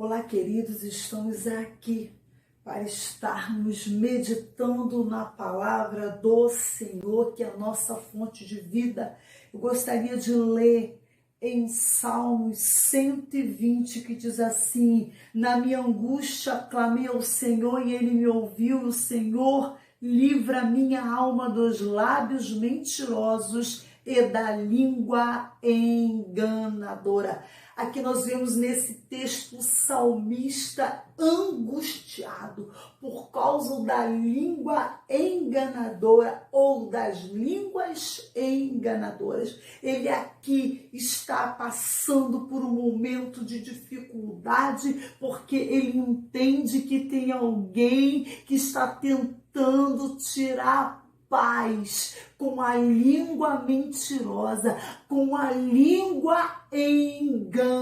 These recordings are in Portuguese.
Olá, queridos, estamos aqui para estarmos meditando na palavra do Senhor, que é a nossa fonte de vida. Eu gostaria de ler em Salmos 120, que diz assim: na minha angústia clamei ao Senhor e Ele me ouviu. O Senhor livra minha alma dos lábios mentirosos e da língua enganadora. Aqui nós vemos nesse texto o salmista angustiado por causa da língua enganadora ou das línguas enganadoras. Ele aqui está passando por um momento de dificuldade porque ele entende que tem alguém que está tentando tirar paz com a língua mentirosa, com a língua enganadora.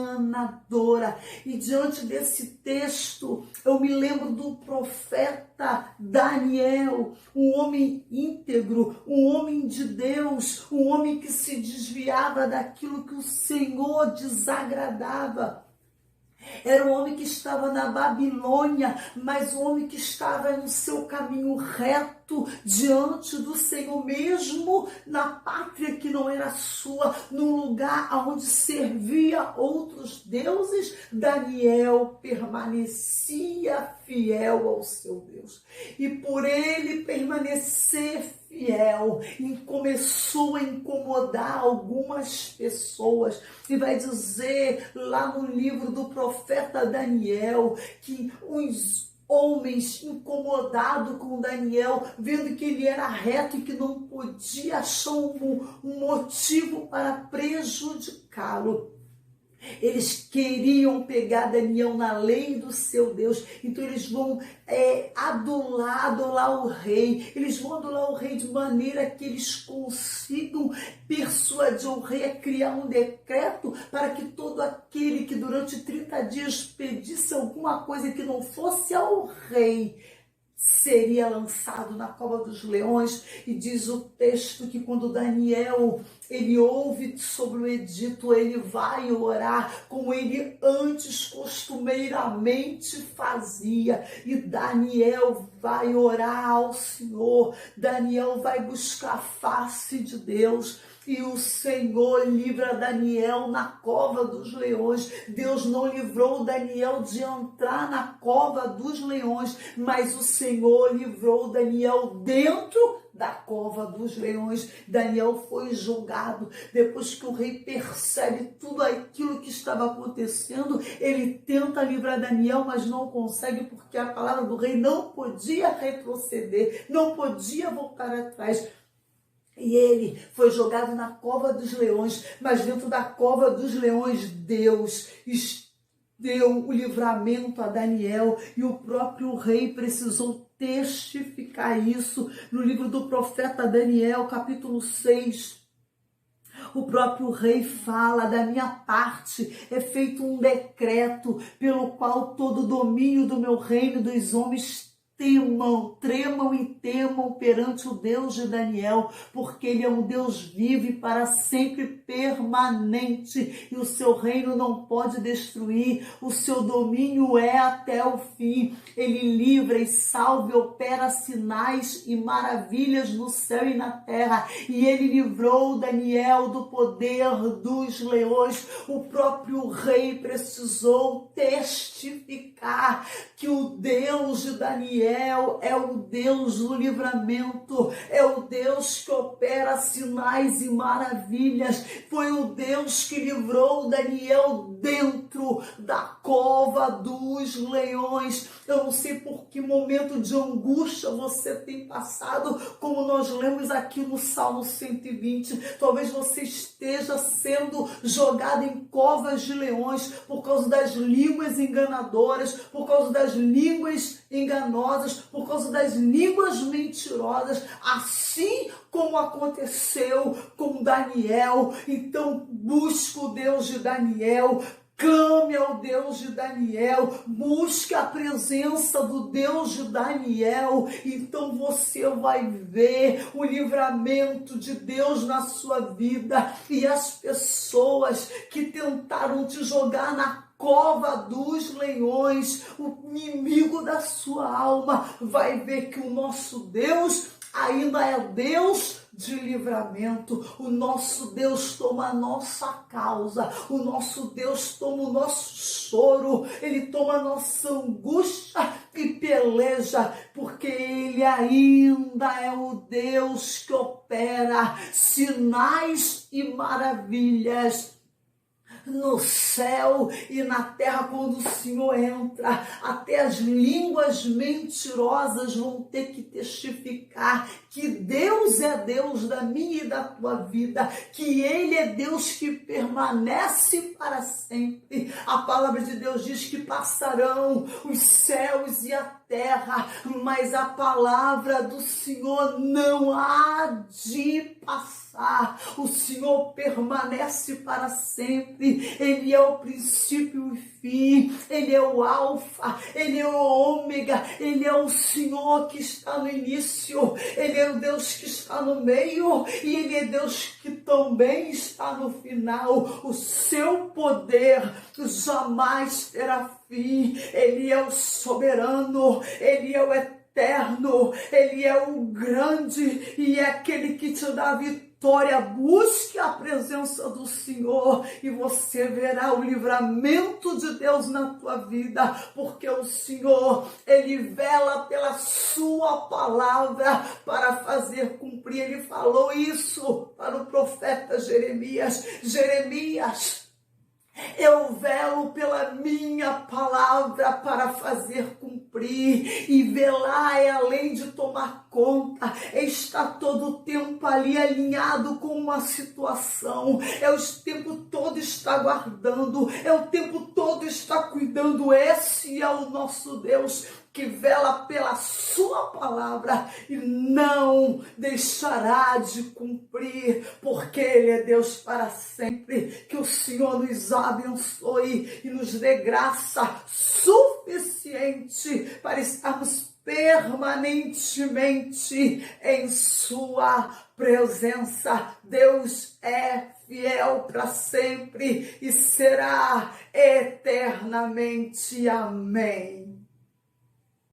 E diante desse texto, eu me lembro do profeta Daniel, um homem íntegro, um homem de Deus, um homem que se desviava daquilo que o Senhor desagradava. Era um homem que estava na Babilônia, mas um homem que estava no seu caminho reto diante do Senhor, mesmo na pátria que não era sua, num lugar onde servia outros deuses. Daniel permanecia fiel ao seu Deus. E por ele permanecer fiel, começou a incomodar algumas pessoas. E vai dizer lá no livro do profeta Daniel que os homens incomodados com Daniel, vendo que ele era reto e que não podia achar um motivo para prejudicá-lo, eles queriam pegar Daniel na lei do seu Deus. Então eles vão adular o rei. Eles vão adular o rei de maneira que eles consigam persuadir o rei a criar um decreto para que todo aquele que durante 30 dias pedisse alguma coisa que não fosse ao rei seria lançado na cova dos leões. E diz o texto que quando Daniel ele ouve sobre o edito, ele vai orar como ele antes costumeiramente fazia. E Daniel vai orar ao Senhor. Daniel vai buscar a face de Deus. E o Senhor livra Daniel na cova dos leões. Deus não livrou Daniel de entrar na cova dos leões, mas o Senhor livrou Daniel dentro da cova dos leões. Daniel foi julgado. Depois que o rei percebe tudo aquilo que estava acontecendo, ele tenta livrar Daniel, mas não consegue, porque a palavra do rei não podia retroceder, não podia voltar atrás. E ele foi jogado na cova dos leões, mas dentro da cova dos leões, Deus deu o livramento a Daniel, e o próprio rei precisou testificar isso no livro do profeta Daniel, capítulo 6. O próprio rei fala: da minha parte é feito um decreto pelo qual todo o domínio do meu reino dos homens tremam e temam perante o Deus de Daniel, porque ele é um Deus vivo e para sempre permanente, e o seu reino não pode destruir, o seu domínio é até o fim. Ele livra e salva e opera sinais e maravilhas no céu e na terra, e ele livrou Daniel do poder dos leões. O próprio rei precisou testificar que o Deus de Daniel é o Deus do livramento, é o Deus que opera sinais e maravilhas. Foi o Deus que livrou Daniel dentro da cova dos leões. Eu não sei por que momento de angústia você tem passado, como nós lemos aqui no Salmo 120. Talvez você esteja sendo jogado em covas de leões por causa das línguas enganadoras, por causa das línguas enganosas, por causa das línguas mentirosas, assim como aconteceu com Daniel. Então busque o Deus de Daniel, clame ao Deus de Daniel, busque a presença do Deus de Daniel, então você vai ver o livramento de Deus na sua vida. E as pessoas que tentaram te jogar na cova dos leões, o inimigo da sua alma vai ver que o nosso Deus ainda é Deus de livramento. O nosso Deus toma a nossa causa, o nosso Deus toma o nosso choro, Ele toma a nossa angústia e peleja, porque Ele ainda é o Deus que opera sinais e maravilhas no céu e na terra. Quando o Senhor entra, até as línguas mentirosas vão ter que testificar que Deus é Deus da minha e da tua vida, que Ele é Deus que permanece para sempre. A palavra de Deus diz que passarão os céus e a terra, mas a palavra do Senhor não há de passar. O Senhor permanece para sempre. Ele é o princípio e fim. Ele é o alfa, Ele é o ômega. Ele é o Senhor que está no início. Ele é o Deus que está no meio. E Ele é Deus que também está no final. O seu poder jamais terá fim. Ele é o soberano. Ele é o eterno. Ele é o grande. E é aquele que te dá a vitória. Busque a presença do Senhor e você verá o livramento de Deus na tua vida, porque o Senhor, Ele vela pela sua palavra para fazer cumprir. Ele falou isso para o profeta Jeremias. Jeremias, eu velo pela minha palavra para fazer cumprir. E velar é além de tomar conta, é estar todo o tempo ali alinhado com uma situação, é o tempo todo estar guardando, é o tempo todo estar cuidando. Esse é o nosso Deus, que vela pela sua palavra e não deixará de cumprir, porque Ele é Deus para sempre. Que o Senhor nos abençoe e nos dê graça suficiente para estarmos permanentemente em sua presença. Deus é fiel para sempre e será eternamente. Amém.